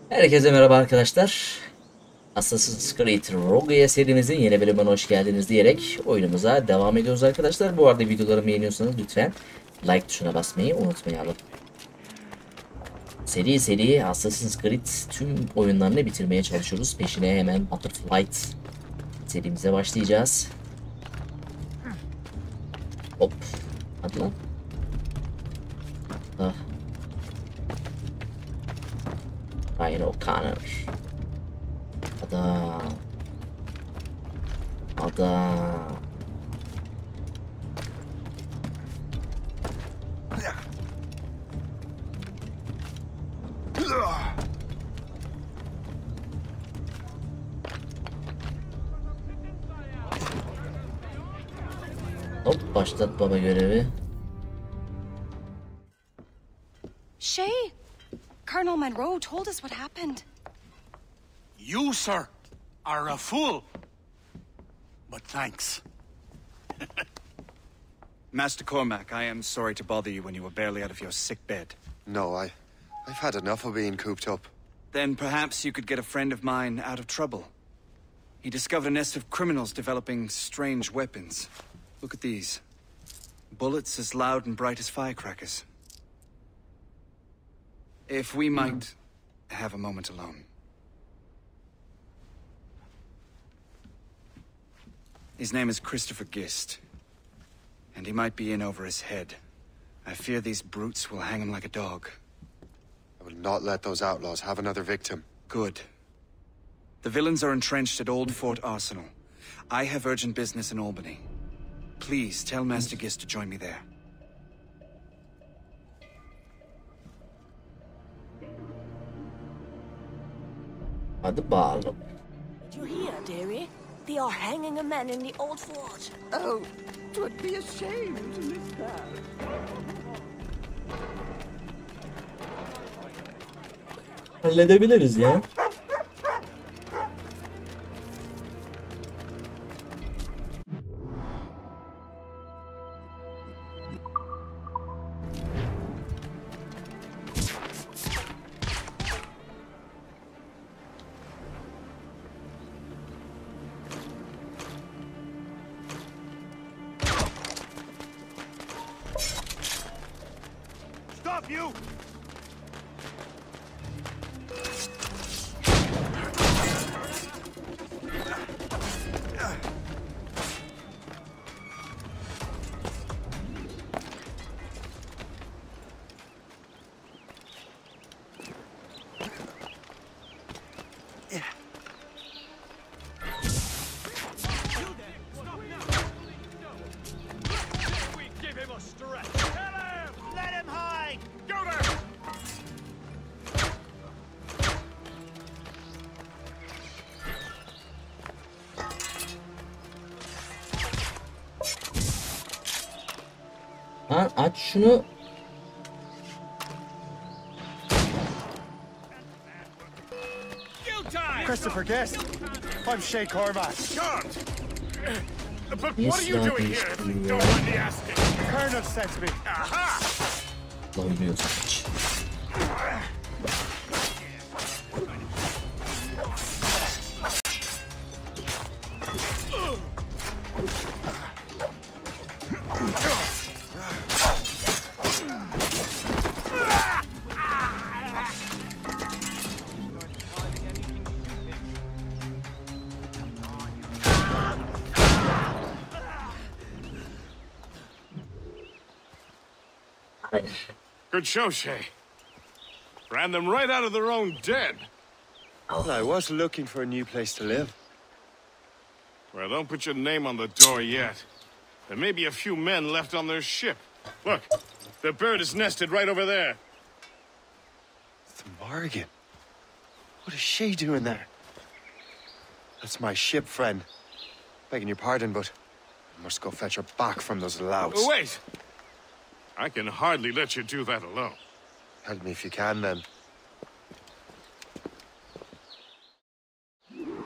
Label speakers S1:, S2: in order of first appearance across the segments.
S1: Herkese merhaba arkadaşlar. Assassin's Creed Rogue serimizin yeni bölümüne hoş geldiniz diyerek oyunumuza devam ediyoruz arkadaşlar. Bu arada videolarımı beğeniyorsanız lütfen like tuşuna basmayı unutmayalım. Seri Assassin's Creed tüm oyunlarını bitirmeye çalışıyoruz. Peşine hemen Butterflight serimize başlayacağız. Hop. Hadi lan. Ah. Ryan O'Connor. Adam. Hop, başlat baba görevi.
S2: Shay, Colonel Monroe told us what happened.
S3: You, sir, are a fool. But thanks.
S4: Master Cormac, I am sorry to bother you when you were barely out of your sick bed.
S5: No, I've had enough of being cooped up.
S4: Then perhaps you could get a friend of mine out of trouble. He discovered a nest of criminals developing strange weapons. Look at these. Bullets as loud and bright as firecrackers. If we might have a moment alone. His name is Christopher Gist. And he might be in over his head. I fear these brutes will hang him like a dog.
S5: I will not let those outlaws have another victim.
S4: Good. The villains are entrenched at Old Fort Arsenal. I have urgent business in Albany. Please tell Master Gist to join me there.
S1: Hadi bakalım.
S6: Did you hear, dearie? They are hanging a man in the old fort.
S7: Oh, 'twould be a shame to miss that.
S1: Halledebiliriz ya.
S3: Stop you!
S1: Lan aç şunu.
S8: Christopher Guest. I'm Shay Cormac.
S3: Can't! But
S1: Yes,
S3: what are you
S1: that
S3: doing
S1: is
S3: here?
S1: true.
S3: Don't mind me asking.
S8: Colonel sent me.
S3: Aha!
S1: Oynuyorsun hiç.
S3: Good show, Shay. Ran them right out of their own den.
S5: Well, I was looking for a new place to live.
S3: Well, don't put your name on the door yet. There may be a few men left on their ship. Look, the bird is nested right over there.
S5: The Morgan. What is she doing there? That's my ship, friend. Begging your pardon, but I must go fetch her back from those louts.
S3: Wait! I can hardly let you do that alone.
S5: Help me if you can, then.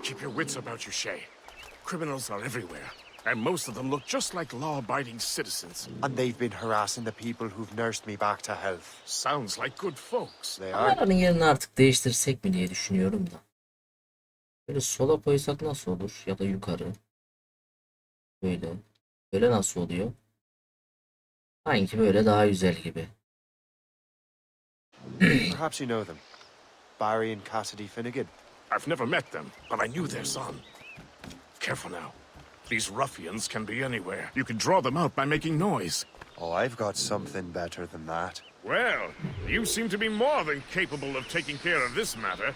S3: Keep your wits about you, Shay. Criminals are everywhere. And most of them look just like law-abiding citizens.
S5: And they've been harassing the people who've nursed me back to health.
S3: Sounds like good folks.
S5: They are.
S1: Kameranın yerini artık değiştirsek mi diye düşünüyorum da. Böyle sola koysak nasıl olur? Ya da yukarı. Böyle. Böyle nasıl oluyor? Sanki böyle daha güzel gibi.
S5: Perhaps you know them. Barry and Cassidy Finnegan.
S3: I've never met them, but I knew their son. Careful now. These ruffians can be anywhere. You can draw them out by making noise.
S5: Oh, I've got something better than that.
S3: Well, you seem to be more than capable of taking care of this matter.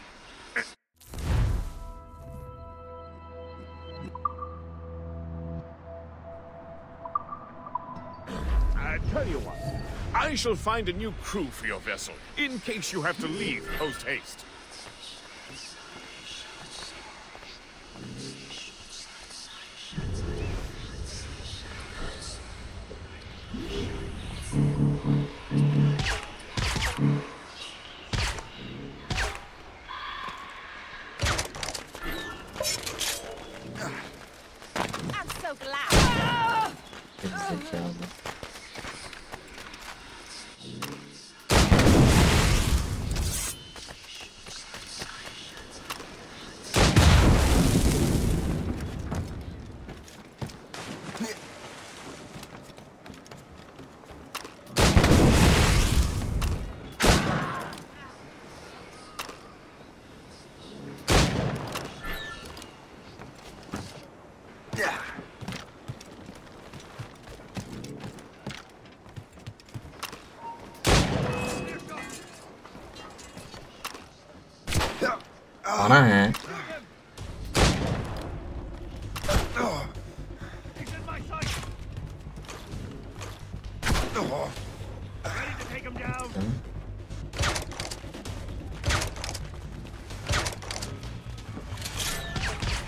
S3: I tell you what, I shall find a new crew for your vessel, in case you have to leave post-haste.
S2: I'm so glad.
S1: Gerizekalı. Ana he.
S3: He's in my sight. Ready to take him down.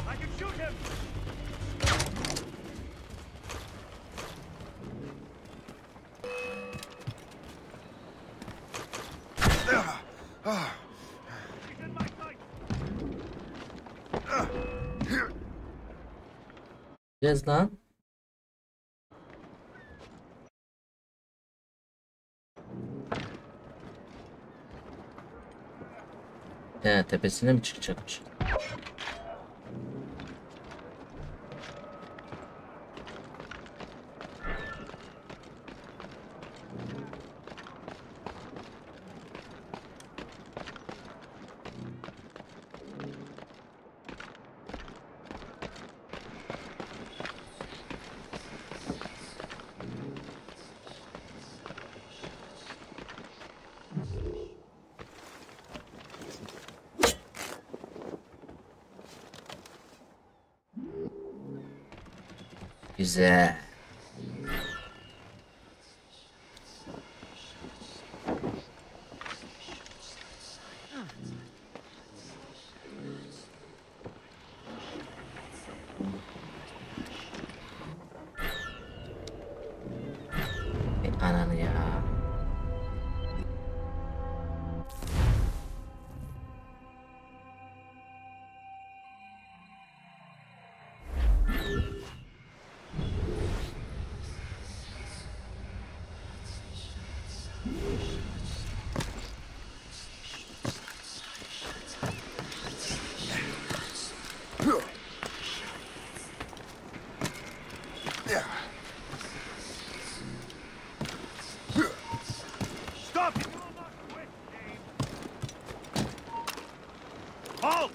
S3: I can shoot him. He's in my sight.
S1: Biraz lan. He, tepesine mi çıkacakmış? Güzel. Ananı ya.
S3: Stop! Halt!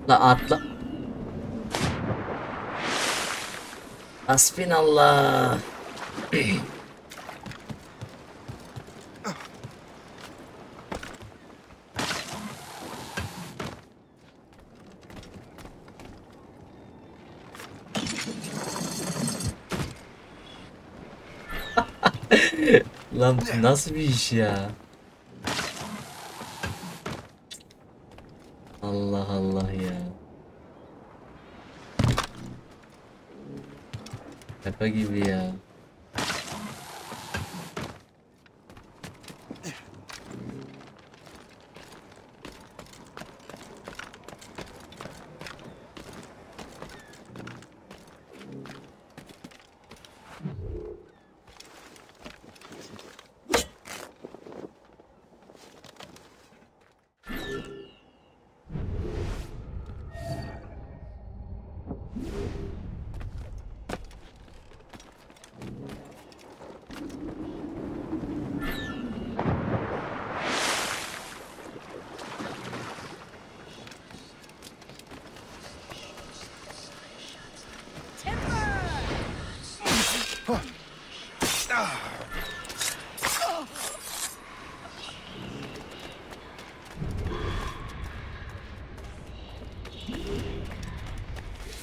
S3: La atla. Hasbinallah.
S1: Lan nasıl bir iş ya? Allah Allah ya. Şaka gibi ya.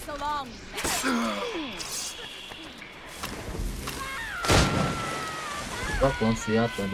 S2: So long.
S1: Bak lan suya atladı.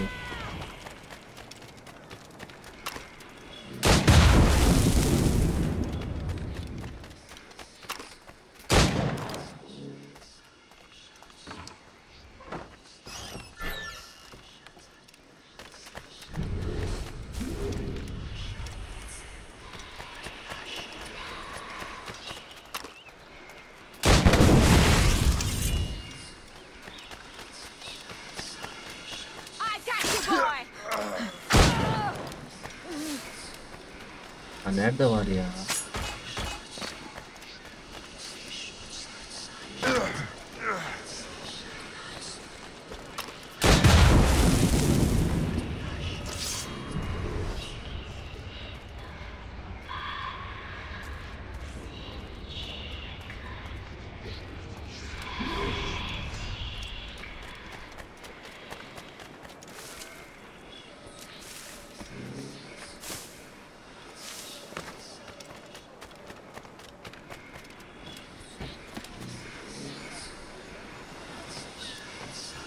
S1: Ha nerede var ya?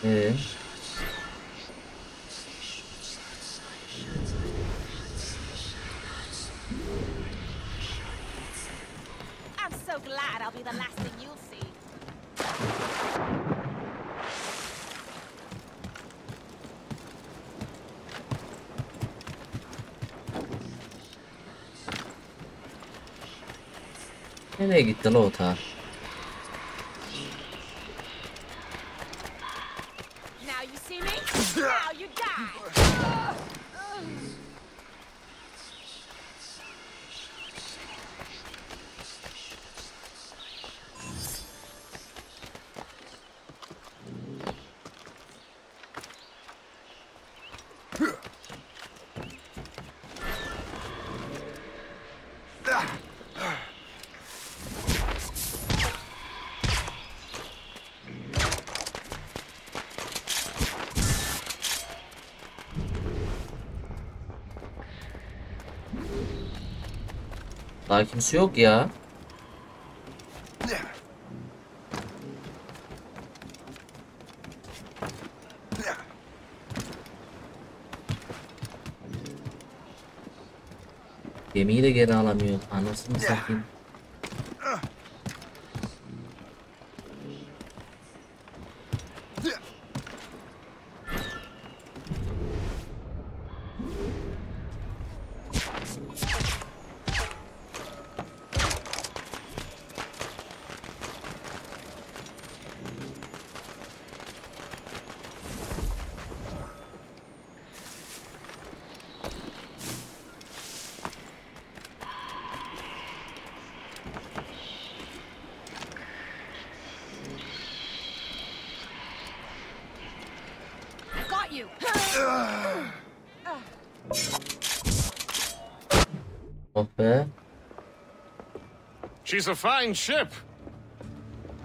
S1: Ee?
S6: I'm so glad I'll be the last thing you'll see.
S1: Nereye gitti la o ta?
S6: Now you see me? Now you die.
S1: Daha kimse yok ya. Gemiyi de geri alamıyor. Anasını satayım.
S2: Got you.
S1: Oh be.
S3: She's a fine ship.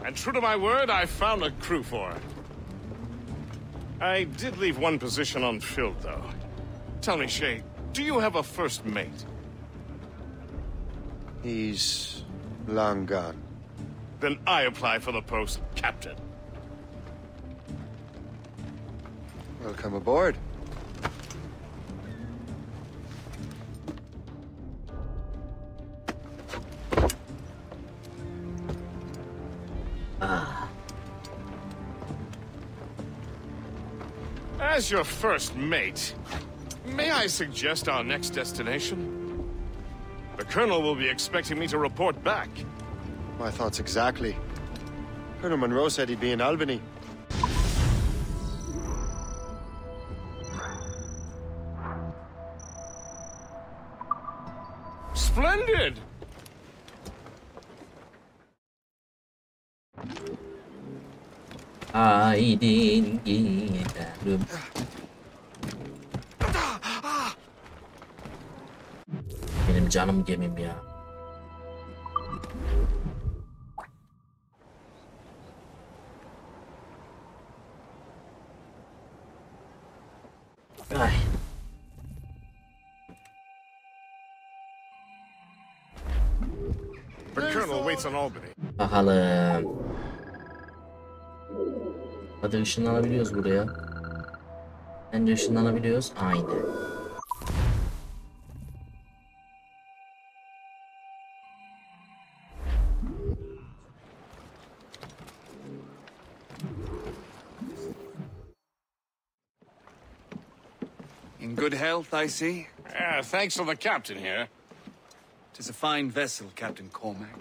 S3: And true to my word, I found a crew for her. I did leave one position unfilled, though. Tell me, Shay, do you have a first mate?
S5: He's long gone.
S3: Then I apply for the post, Captain.
S5: Welcome aboard.
S3: As your first mate, may I suggest our next destination? The Colonel will be expecting me to report back.
S5: My thoughts exactly. Colonel Monroe said he'd be in Albany.
S3: Splendid!
S1: Haydi gidelim. Benim canım gemim ya. Ay.
S3: The Colonel waits on Albany.
S1: Bakalım. Hadi ışınlanabiliyoruz buraya. Bence ışınlanabiliyoruz. Aynen.
S4: In good health, I see.
S3: Thanks to the captain here.
S4: 'Tis a fine vessel, Captain Cormac.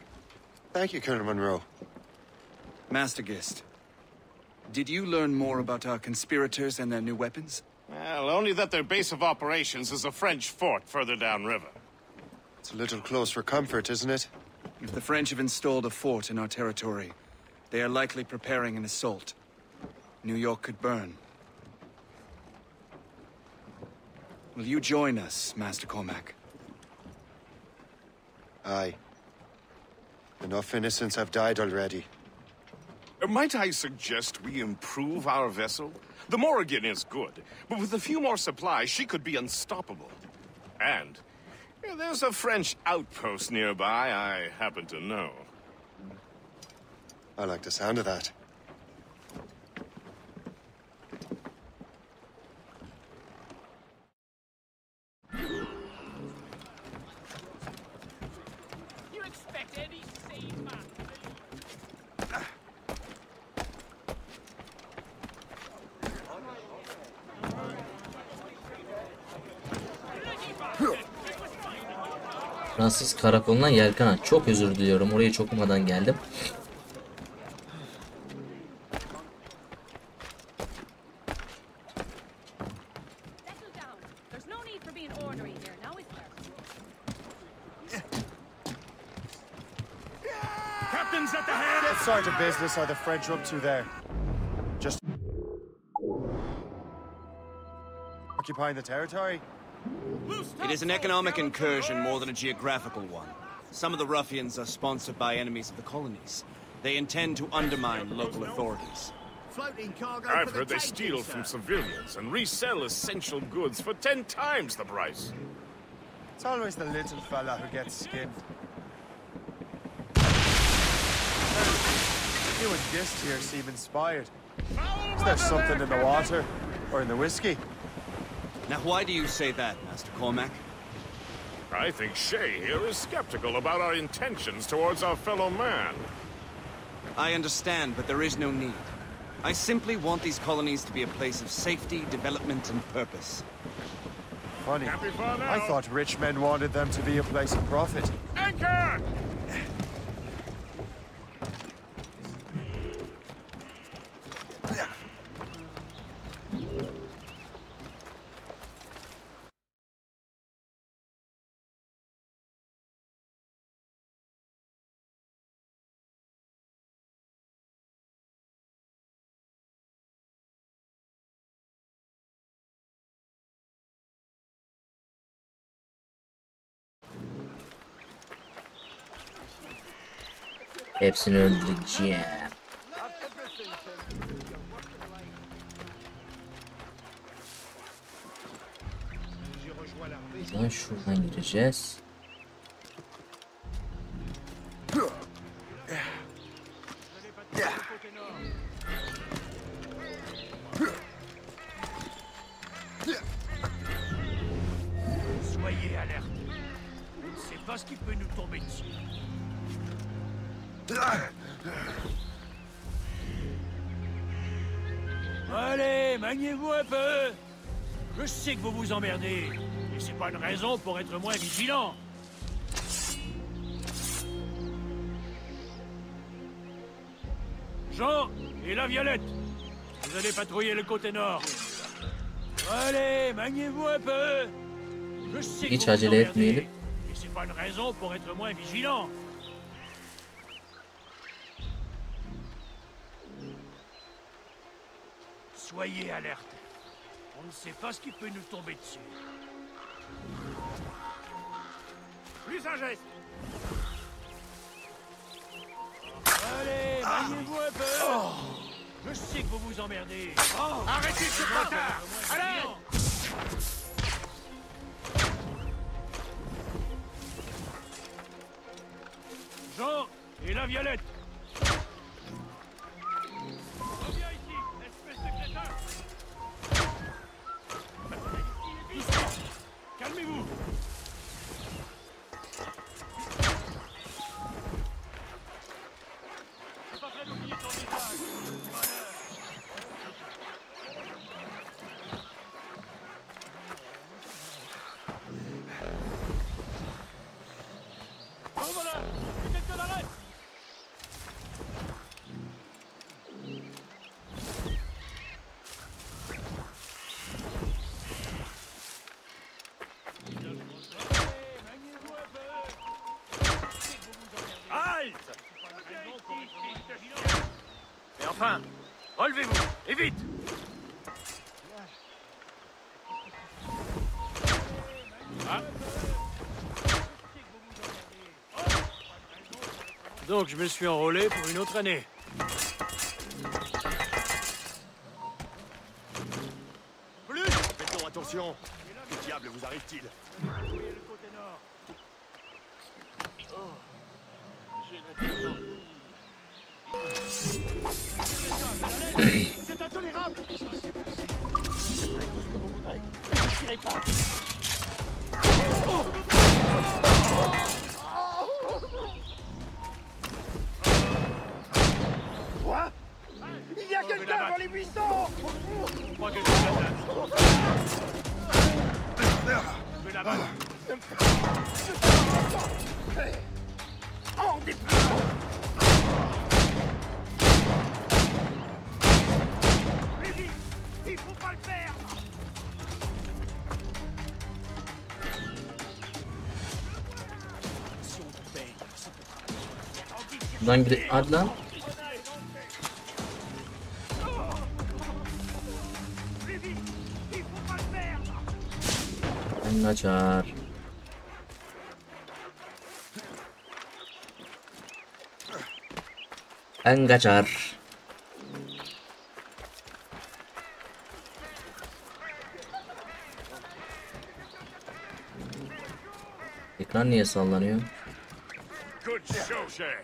S5: Thank you, Colonel Monroe.
S4: Master Gist, did you learn more about our conspirators and their new weapons?
S3: Well, only that their base of operations is a French fort further downriver.
S5: It's a little close for comfort, isn't it?
S4: If the French have installed a fort in our territory, they are likely preparing an assault. New York could burn. Will you join us, Master Cormac?
S5: Aye. Enough innocents have died already.
S3: Might I suggest we improve our vessel? The Morrigan is good, but with a few more supplies, she could be unstoppable. And there's a French outpost nearby I happen to know.
S5: I like the sound of that.
S1: Fransız karakolundan yelken aç. Çok özür diliyorum. Orayı çok okumadan geldim.
S8: Captain's at the head. What sort of business are the French up to there? Just occupying the territory?
S4: It is an economic incursion more than a geographical one. Some of the ruffians are sponsored by enemies of the colonies. They intend to undermine local authorities.
S3: I've heard they steal from civilians and resell essential goods for 10 times the price.
S8: It's always the little fella who gets skinned. You and Gist here seem inspired. Is there something in the water? Or in the whiskey?
S4: Now, why do you say that, Master Cormac?
S3: I think Shay here is skeptical about our intentions towards our fellow man.
S4: I understand, but there is no need. I simply want these colonies to be a place of safety, development, and purpose.
S8: Funny. I thought rich men wanted them to be a place of profit.
S3: Anchor!
S1: Hepsini öldüreceğim. Buradan şuradan gireceğiz.
S9: Allez, maniez-vous un peu. Je sais que vous vous emmerdez, mais c'est pas une raison pour être moins vigilant. Jean et la Violette, vous allez patrouiller le côté nord. Allez, maniez-vous un peu. Je sais que
S1: Hiç
S9: vous vous
S1: acele
S9: emmerdez,
S1: etmeyelim.
S9: mais c'est pas une raison pour être moins vigilant. Soyez alerte. On ne sait pas ce qui peut nous tomber dessus. Plus un geste. Allez, maniez-vous un peu. Je sais que vous vous emmerdez.
S3: Arrêtez ce bâtard! Allez!
S9: Jean et la Violette. Reviens ici, espèce de crétin. Calmez-vous. C'est pas prêt d'oublier ton visage. Bon voilà, quelqu'un l'arrête. Halte! Et enfin, relevez-vous, et vite! Ah. Donc je me suis enrôlé pour une autre année.
S5: Plus! Faites donc attention! Que diable vous arrive-t-il?
S9: C'est intolérable!
S7: Quoi? Il y a quelqu'un dans les buissons!
S9: Je crois que je vais la battre.
S7: Hors des buissons! Il faut pas le faire!
S1: Buradan gide... Hadi lan. Ben kaçar. Ben kaçar. Ekran niye sallanıyor?
S3: Good show, Shay.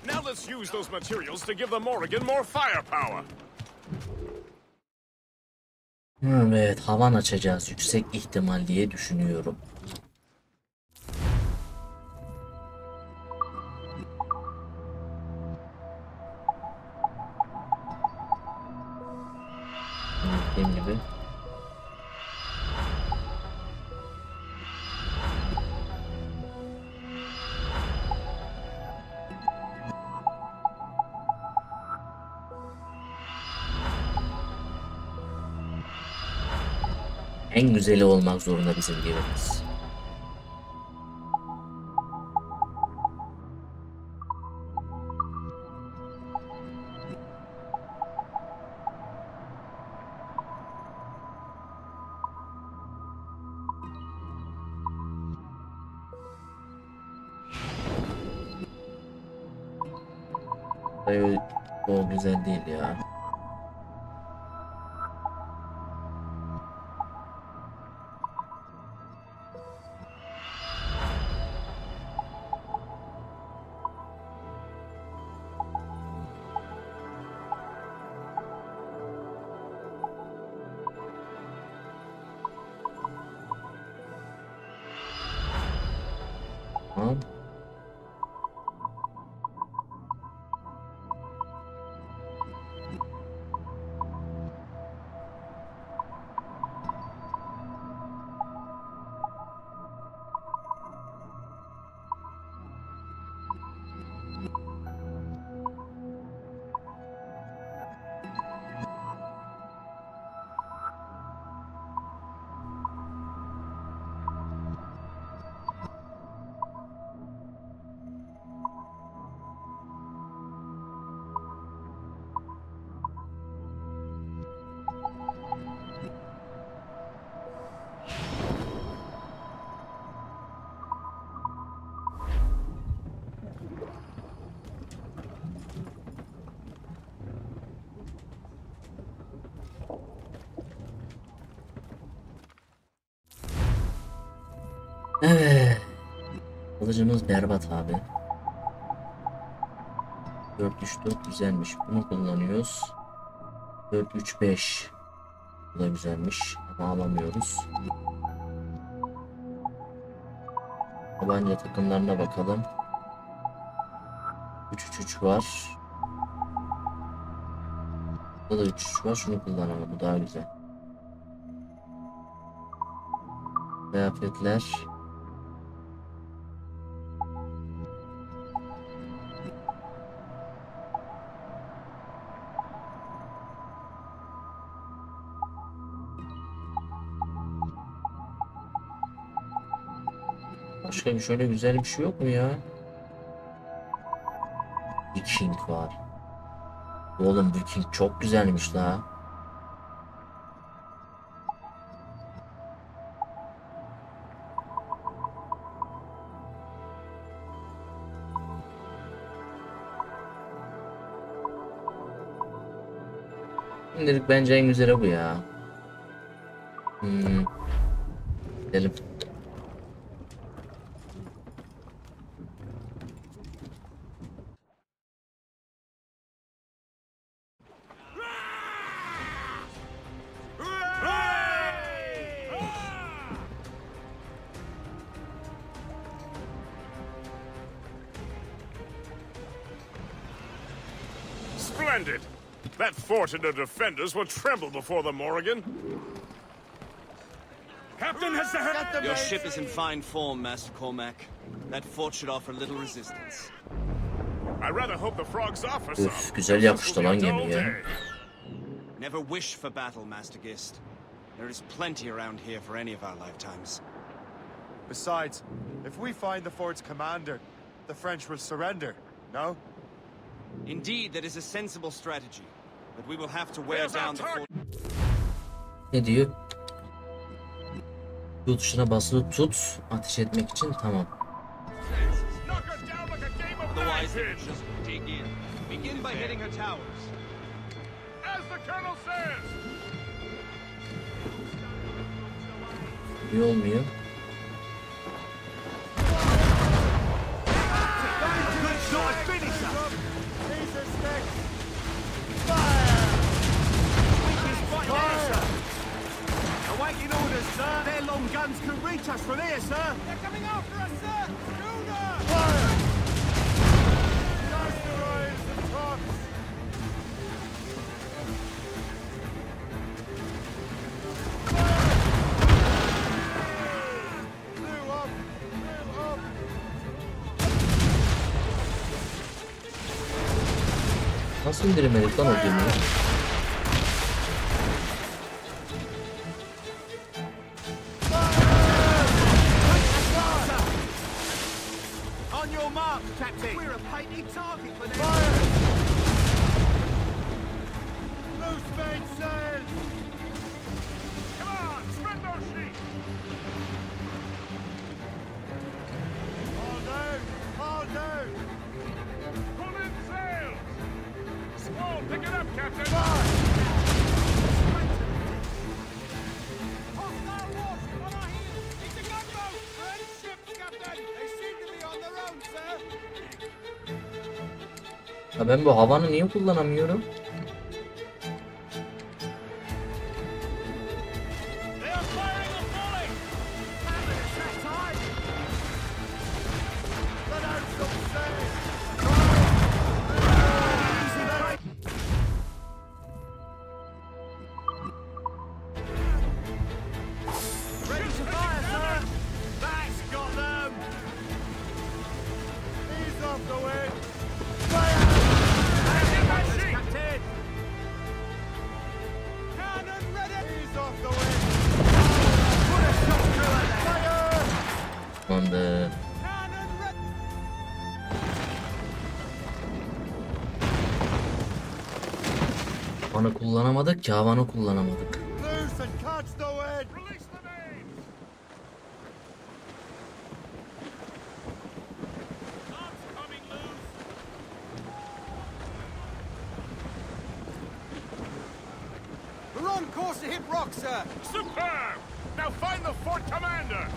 S3: Now let's use those materials to give the Morrigan more firepower.
S1: Evet, havan açacağız yüksek ihtimal diye düşünüyorum. Dediğim gibi. En güzeli olmak zorunda bizim gemimiz. Hayır, o güzel değil ya. Tamam. Evet. Kılıcımız berbat abi. 4-3-4 güzelmiş. Bunu kullanıyoruz. 4-3-5. Bu da güzelmiş. Ama alamıyoruz. Tabanca takımlarına bakalım. 3-3-3 var. Burada da 3-3 var. Şunu kullanalım. Bu daha güzel. Kıyafetler. Başka bir şöyle güzel bir şey yok mu ya? Viking var. Oğlum Viking çok güzelmiş la. Şimdilik bence en güzeli bu ya. Gidelim.
S3: Splendid! That fort and the defenders will tremble before the Morrigan.
S9: Captain has the head.
S4: Your ship is in fine form, Master Cormac. That fort should offer little resistance.
S3: I rather hope the frogs offer some.
S1: Üf, güzel yakıştı lan gemiye.
S4: Never wish for battle, Master Gist. There is plenty around here for any of our lifetimes.
S8: Besides, if we find the fort's commander, the French will surrender, no?
S4: Indeed, that is a sensible strategy. But we will have to wear down the fort.
S1: Ne diyor? Bu tuşuna basılı tut. Ateş etmek için tamam.
S4: Otherwise, they will just dig in. Begin by hitting her towers.
S3: As the colonel says.
S1: İyi olmuyor.
S9: Awaiting orders, sir. Their long guns can reach us from here, sir. They're coming after us, sir. Schooner!
S8: Fire! Cast the rise and tops! Blew up! Blew up!
S1: Nasıl indirmedik lan o gemiyi?
S9: On your mark, Captain. We're a painted target for them.
S8: Fire! Loose mainsail!
S3: Come on, spread those sheets.
S8: All down! All down!
S3: Pull in sails. Squall, pick it up, Captain.
S8: Fire!
S9: Hostile warship on our heels. It's a gunboat. French ships, Captain. They seem to be on their own, sir.
S1: Ya ben bu havanı niye kullanamıyorum?
S3: They are firing and falling.
S8: Attack time! Let out some sail!
S9: Ready to fire, sir. That's got them.
S8: Ease off the wind!
S9: Captain. Cannon ready.
S8: Ease off the wind!
S9: Put a shot through her there.
S8: Fire!
S1: Tamamdır.
S9: Cannon ready.
S1: Havanı kullanamadık ki havanı kullanamadık.
S8: Loose and catch the wind!
S3: Release the names. Arms coming loose.
S9: We're on course to hit rock, sir.
S3: Superb. Now find the fort commander.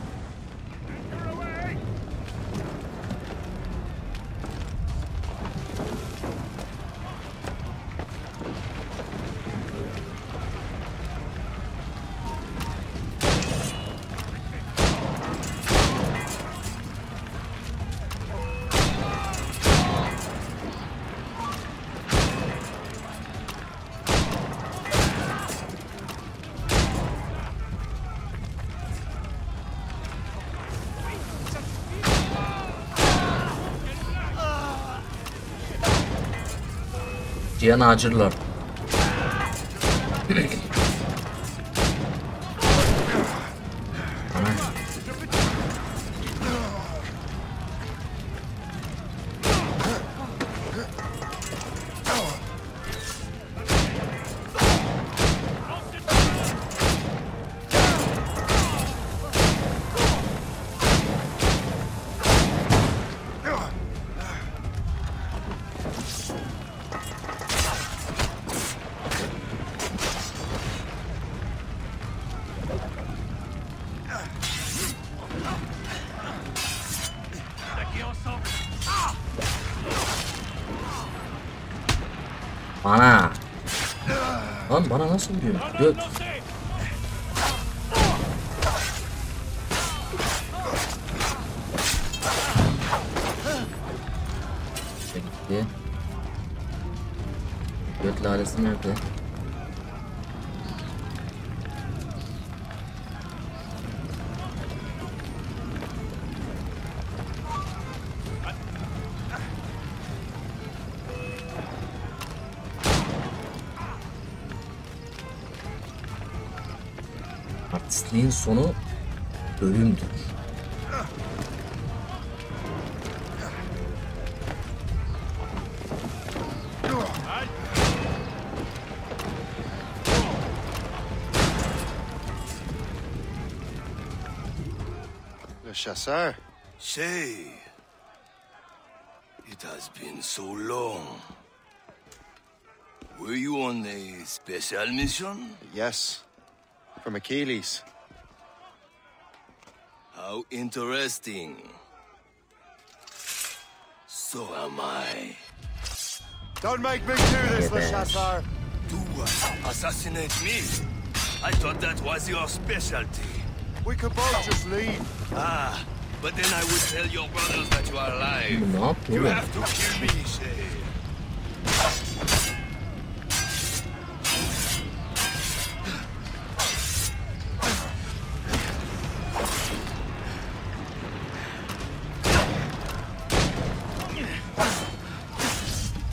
S1: Cihan Acırlar. Bana. Lan bana nasıl vuruyor? Dök. Gitti. Göt lalesi nerede? Artistliğin sonu ölümdür.
S5: Le chasseur.
S10: Shay, it has been so long. Were you on a special mission?
S5: Yes. From Achilles.
S10: How interesting. So am I.
S5: Don't make me do this, Le Chasseur.
S10: Do what? Assassinate me? I thought that was your specialty.
S5: We could both just leave.
S10: Ah, but then I would tell your brothers that you are alive. You have to kill me, Shay.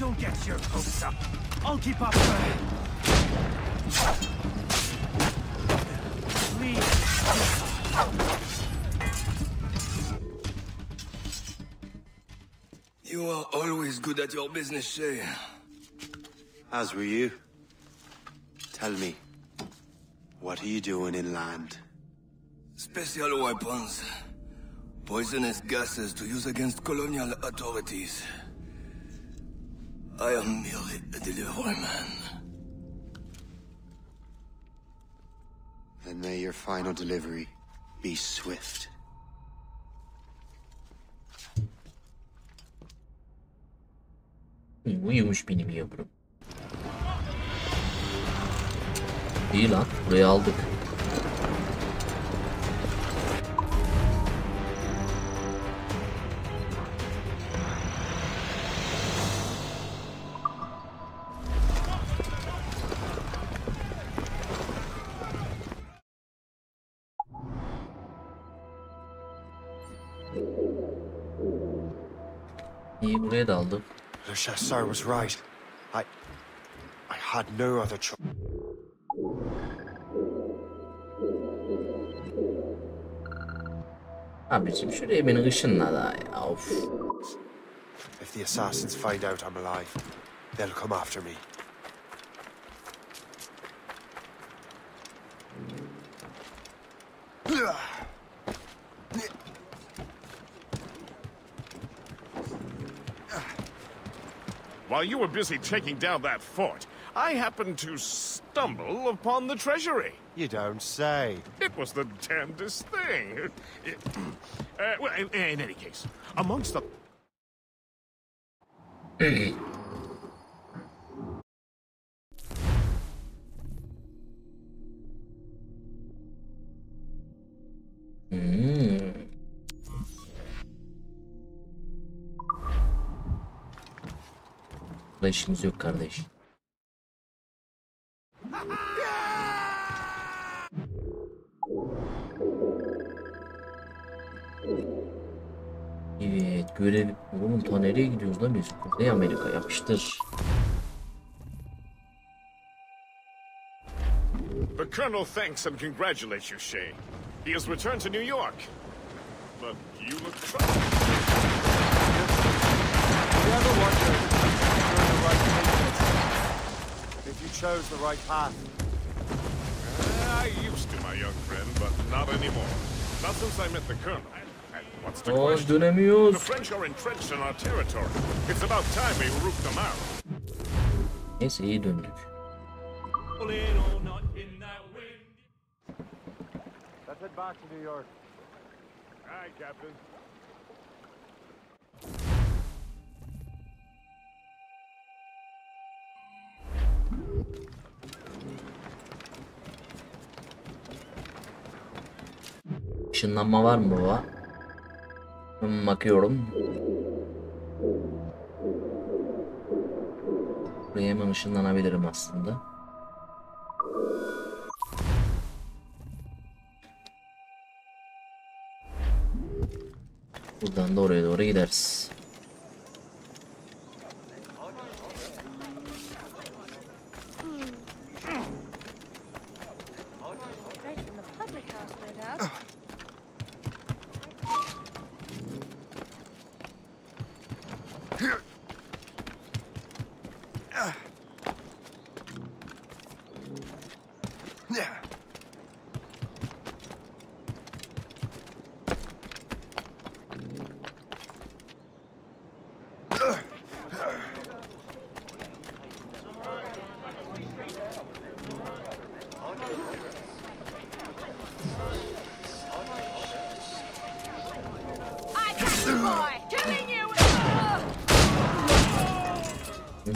S9: Don't get your hopes up. I'll keep up your head. Please.
S10: You are always good at your business, Shay.
S5: As were you. Tell me, what are you doing inland?
S10: Special weapons. Poisonous gases to use against colonial authorities. I am merely a delivery man.
S5: Then may your final delivery be swift.
S1: Uyumuş benim yavrum. İyi lan, burayı aldık. İyi, buraya da aldık.
S5: The chasseur was right. I had no other choice.
S1: Abiciğim şuraya beni ışınla da ya. Of.
S5: If the assassins find out I'm alive, they'll come after me.
S3: While you were busy taking down that fort, I happened to stumble upon the treasury.
S5: You don't say.
S3: It was the damnedest thing. Well, in any case, amongst the...
S1: Burada işimiz yok kardeş. Evet, görev. Oğlum ta nereye gidiyoruz lan biz? Kuzey Amerika, yapıştır.
S3: The Colonel thanks and congratulates you, Shay. He has returned to New York. But you look troubled.
S8: You ever wondered if you're in the right place? If you chose the right path?
S3: I used to, my young friend, but not anymore. Not since I met the Colonel. And what's the question?
S1: Dönemiyoruz.
S3: The French are entrenched in our territory. It's about time we root them out.
S1: Neyse iyi döndük.
S8: Let's head back to New York.
S3: Aye, Captain.
S1: Işınlanma var mı baba? Bakıyorum. Buraya hemen ışınlanabilirim aslında. Buradan da oraya doğru gideriz.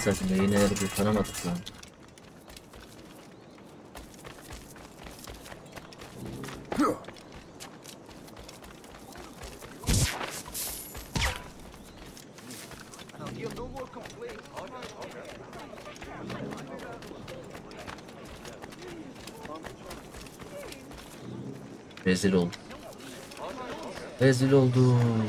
S1: Zaten yine kurtaramadık lan. Rezil oldum. Rezil oldum.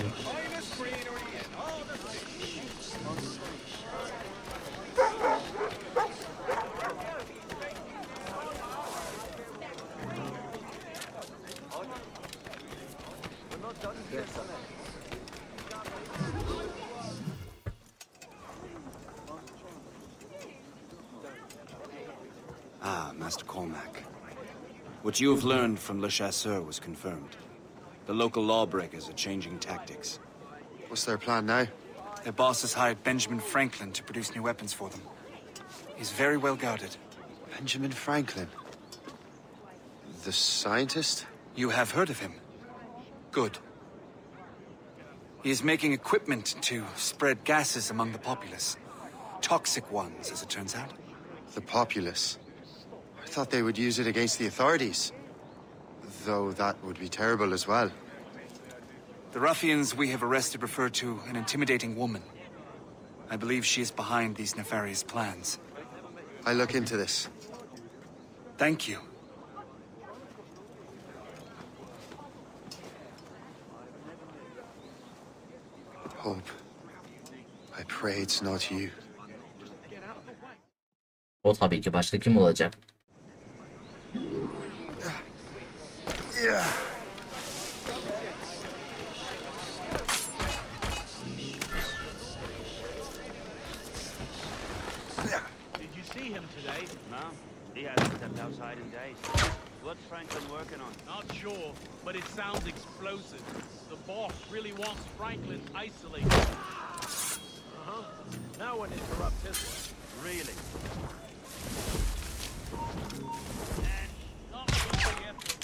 S4: Master Cormac. What you have learned from Le Chasseur was confirmed. The local lawbreakers are changing tactics.
S5: What's their plan now?
S4: Their boss has hired Benjamin Franklin to produce new weapons for them. He's very well guarded.
S5: Benjamin Franklin? The scientist?
S4: You have heard of him? Good. He is making equipment to spread gases among the populace. Toxic ones, as it turns out.
S5: The populace? I thought they would use it against the authorities. Though that would be terrible as well.
S4: The ruffians we have arrested refer to an intimidating woman. I believe she is behind these nefarious plans.
S5: I'll look into this.
S4: Thank you.
S5: Hope. I pray it's not you.
S1: O tabii ki başka kim olacak?
S5: Yeah.
S9: Did you see him today?
S11: No, he hasn't stepped outside in days. What's Franklin working on?
S9: Not sure, but it sounds explosive. The boss really wants Franklin isolated. Now one interrupts his work.
S11: Really?
S9: And not really effort.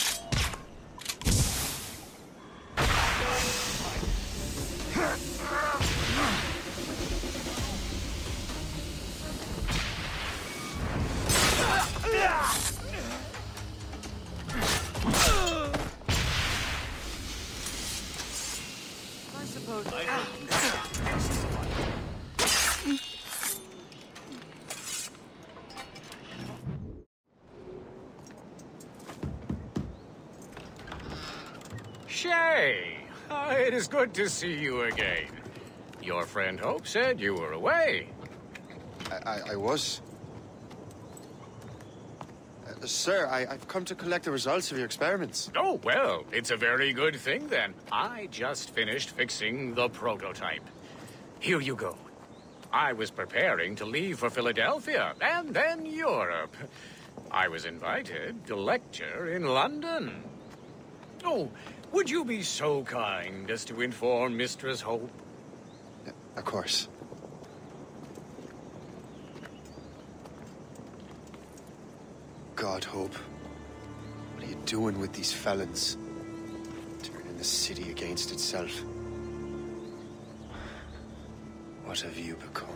S11: I suppose
S12: Shay! It is good to see you again. Your friend Hope said you were away.
S5: I was. Sir, I've come to collect the results of your experiments.
S12: Oh, well, it's a very good thing then. I just finished fixing the prototype. Here you go. I was preparing to leave for Philadelphia and then Europe. I was invited to lecture in London. Oh, would you be so kind as to inform Mistress Hope?
S5: Of course. God, Hope. What are you doing with these felons? Turning the city against itself. What have you become?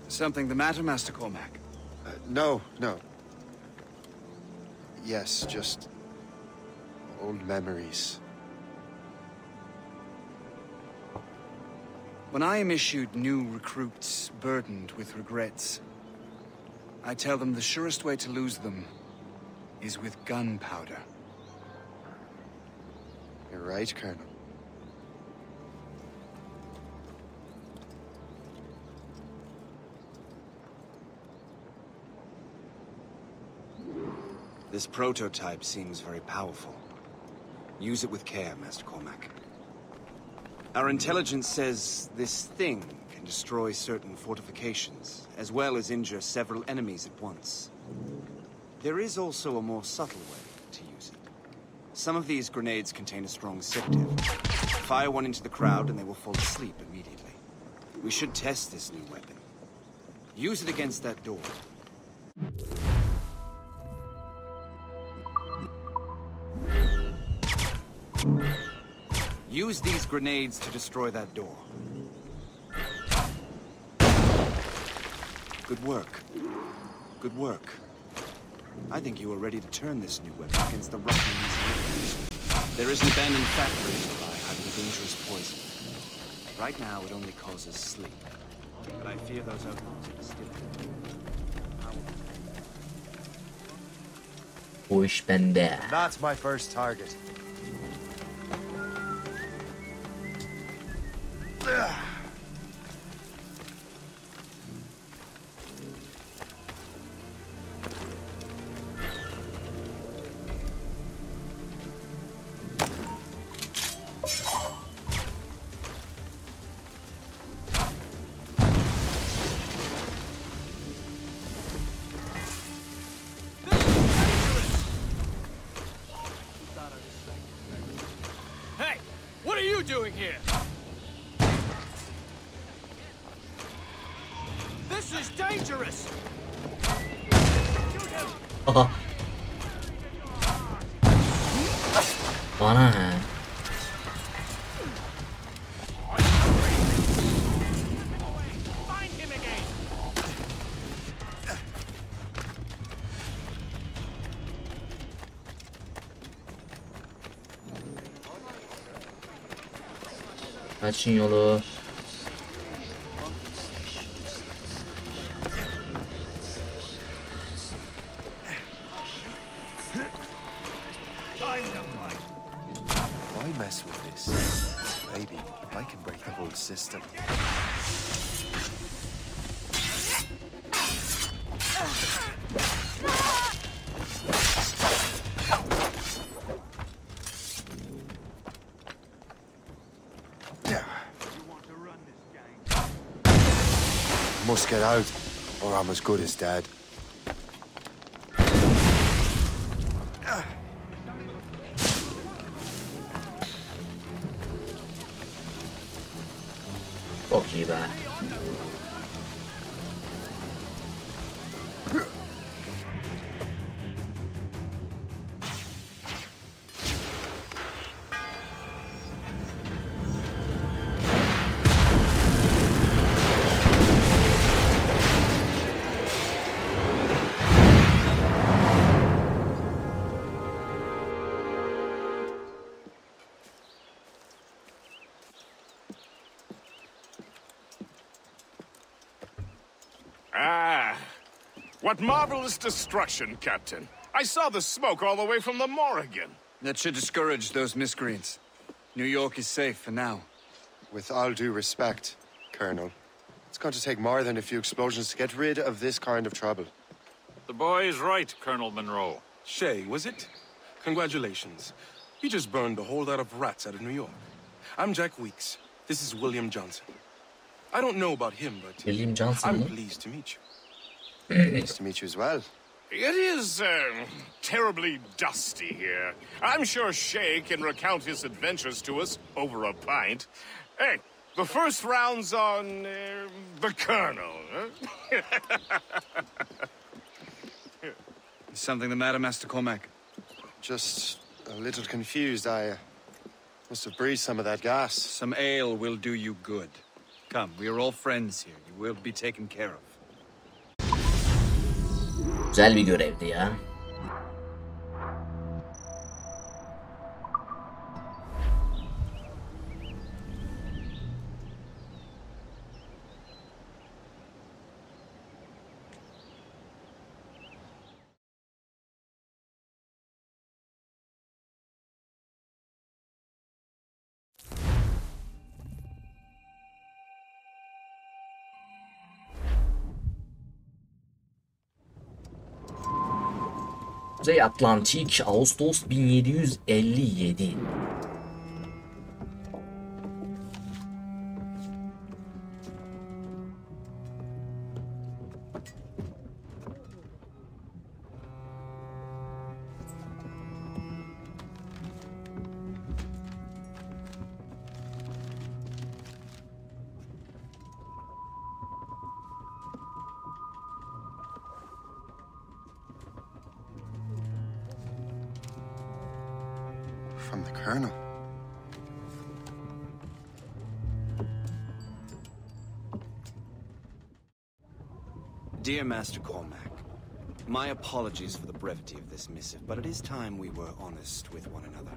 S4: Something the matter, Master Cormac?
S5: No. Yes, just old memories.
S4: When I am issued new recruits burdened with regrets, I tell them the surest way to lose them is with gunpowder.
S5: You're right, Colonel.
S4: This prototype seems very powerful. Use it with care, Master Cormac. Our intelligence says this thing can destroy certain fortifications, as well as injure several enemies at once. There is also a more subtle way to use it. Some of these grenades contain a strong sedative. Fire one into the crowd and they will fall asleep immediately. We should test this new weapon. Use it against that door. Use these grenades to destroy that door. Good work. Good work. I think you are ready to turn this new weapon against the ruffians. There is an abandoned factory nearby hiding dangerous poison. Right now, it only causes sleep. But I fear those outlaws are distilled.
S1: Bu iş bende.
S8: That's my first target.
S9: Hey, what are you doing here? This is dangerous.
S1: Aha. Bana he.
S9: Find him again.
S1: Açın yolu.
S5: Why mess with this? Maybe I can break the whole system. Must get out, or I'm as good as dead.
S1: Çok iyi be.
S3: Ah, what marvelous destruction, Captain. I saw the smoke all the way from the Morrigan.
S4: That should discourage those miscreants. New York is safe for now.
S5: With all due respect, Colonel, It's going to take more than a few explosions to get rid of this kind of trouble.
S13: The boy is right, Colonel Monroe.
S14: Shay, was it? Congratulations. You just burned a whole lot of rats out of New York. I'm Jack Weeks. This is William Johnson. I don't know about him, but
S1: William Johnson,
S14: I'm pleased to meet you.
S5: Pleased to meet you as well.
S3: It is terribly dusty here. I'm sure Shay can recount his adventures to us over a pint. Hey, the first round's on the Colonel. Huh?
S4: Is something the matter, Master Cormac?
S5: Just a little confused. I must have breathed some of that gas.
S4: Some ale will do you good. Come, we are all friends here. You will be taken care of.
S1: Güzel bir görevdi ya. Kuzey Atlantik, Ağustos 1757.
S5: From the Colonel.
S4: Dear Master Cormac, my apologies for the brevity of this missive, but it is time we were honest with one another.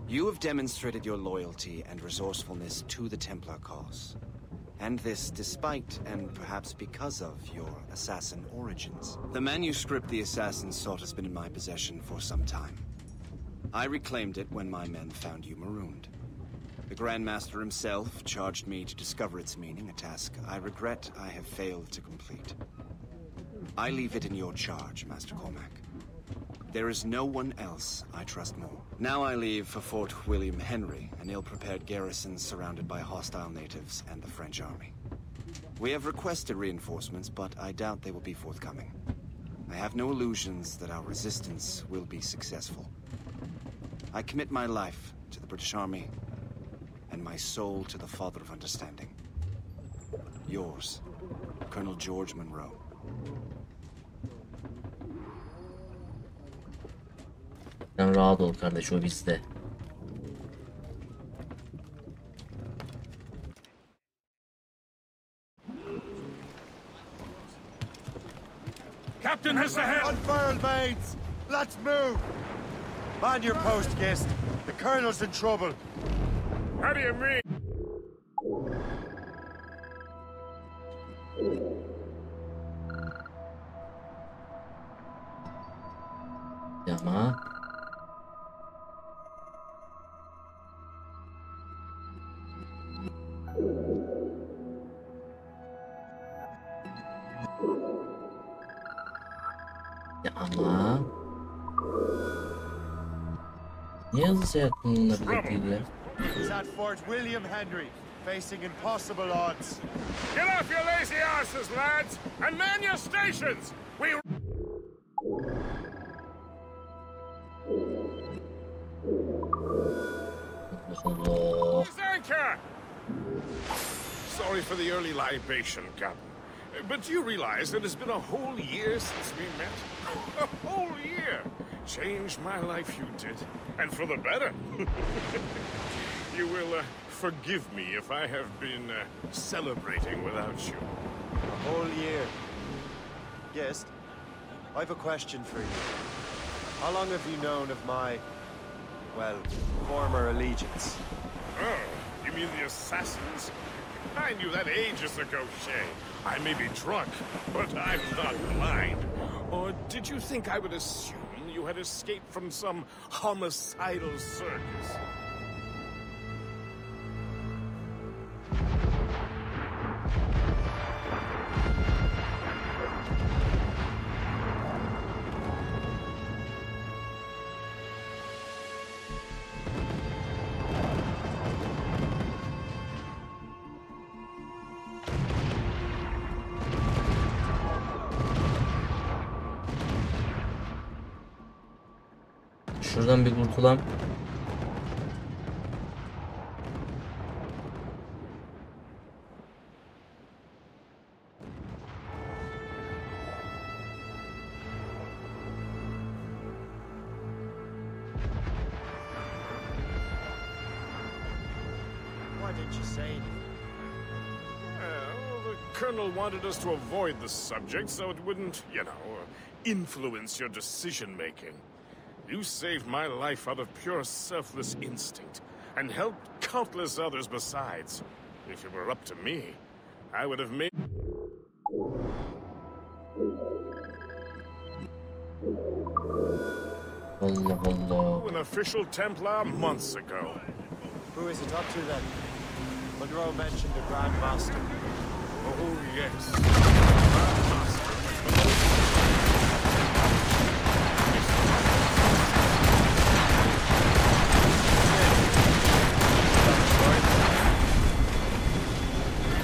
S4: You have demonstrated your loyalty and resourcefulness to the Templar cause. And this despite, and perhaps because of, your assassin origins. The manuscript the assassin sought has been in my possession for some time. I reclaimed it when my men found you marooned. The Grand Master himself charged me to discover its meaning, a task I regret I have failed to complete. I leave it in your charge, Master Cormac. There is no one else I trust more. Now I leave for Fort William Henry, an ill-prepared garrison surrounded by hostile natives and the French army. We have requested reinforcements, but I doubt they will be forthcoming. I have no illusions that our resistance will be successful. I commit my life to the British Army, and my soul to the Father of Understanding. Yours, Colonel George Monroe.
S1: Sen rahat ol kardeş, o bizde.
S3: Captain has the helm!
S8: Unfurled mates! Let's move! Man your post, Gist. The Colonel's in trouble.
S3: How do you mean?
S1: Yapma. Ya ama. Niye hızlı yakınında bile değiller?
S8: He's at Fort William Henry, facing impossible odds.
S3: Get off your lazy asses, lads, and man your stations! We... Anchor! Sorry for the early libation, Captain. But you realize that it's been a whole year since we met? A whole year! Changed my life, you did. And for the better. You will forgive me if I have been celebrating without you.
S8: A whole year. Yes, I've a question for you. How long have you known of my, well, former allegiance?
S3: Oh, you mean the assassins? I knew that ages ago, Shay. I may be drunk, but I'm not blind. Or did you think I would assume you had escaped from some homicidal circus?
S1: Şuradan bir kurtulam.
S3: Well, the Colonel wanted us to avoid the subject so it wouldn't, you know, influence your decision-making. You saved my life out of pure selfless instinct, and helped countless others besides. If it were up to me, I would have made...
S1: Allah Allah.
S3: an official Templar months ago.
S8: Who is it up to then? Monroe mentioned the Grand Master.
S3: Oh, yes. Grand Master.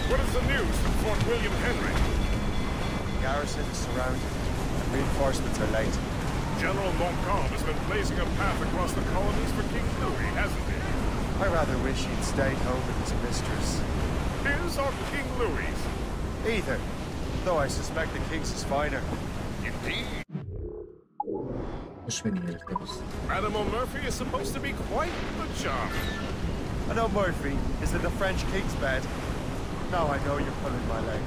S3: What is the news from Fort William Henry?
S8: The garrison is surrounded, and reinforcements are late.
S3: General Montcalm has been blazing a path across the colonies for King Louis, hasn't he?
S8: I rather wish he'd stayed home with his mistress.
S3: His or King Louis?
S8: Either, though I suspect the king's is finer.
S3: Indeed.
S1: Dış bilgileri biz.
S3: Madame O'Murphy is supposed to be quite the charm.
S8: I know Murphy is in the French king's bed. Now I know you're pulling my leg.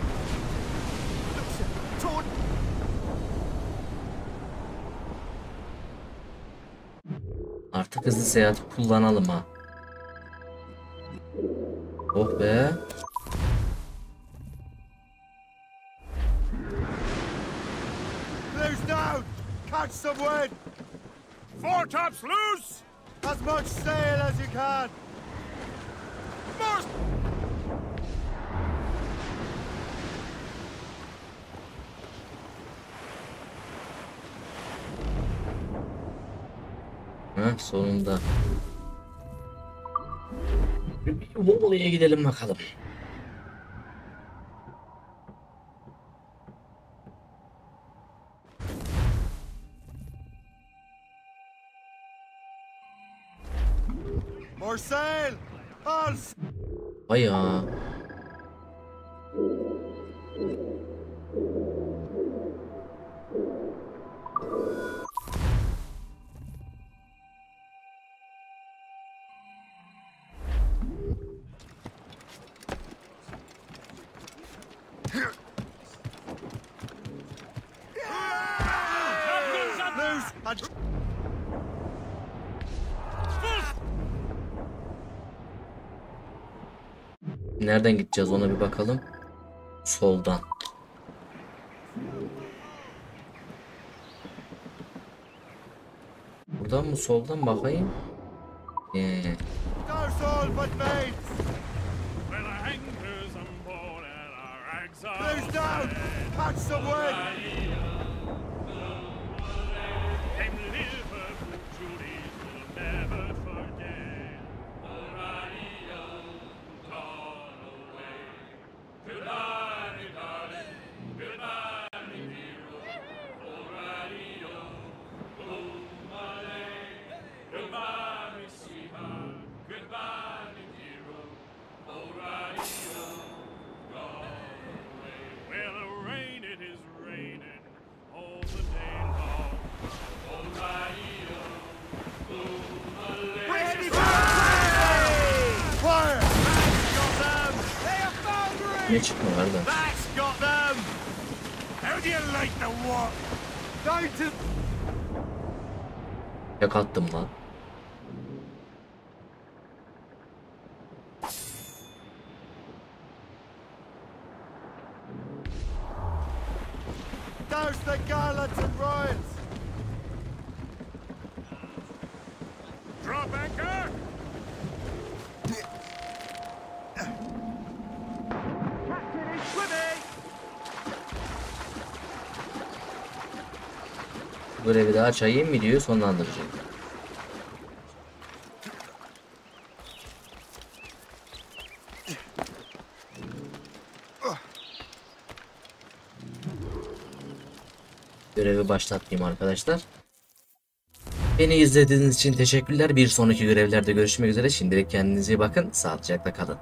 S1: Artık hızlı seyahat kullanalım ha. Oh be.
S8: Loose down! Catch some wind!
S3: Foretops loose!
S8: As much sail as you can!
S3: More!
S1: Heh, sonunda. Bir Havalı'ya gidelim bakalım.
S8: More sail! On!
S1: Vay ya. Nereden gideceğiz ona bir bakalım. Soldan. Buradan mı soldan bakayım? Ne çıkma var da. Yak attım lan.
S8: Douse the gallants and royals!
S3: Drop anchor!
S8: Captain is swimming!
S1: Görevi daha açayım mı diyor, sonlandıracak. Görevi başlatmayayım arkadaşlar. Beni izlediğiniz için teşekkürler. Bir sonraki görevlerde görüşmek üzere. Şimdilik kendinize iyi bakın. Sağlıcakla kalın.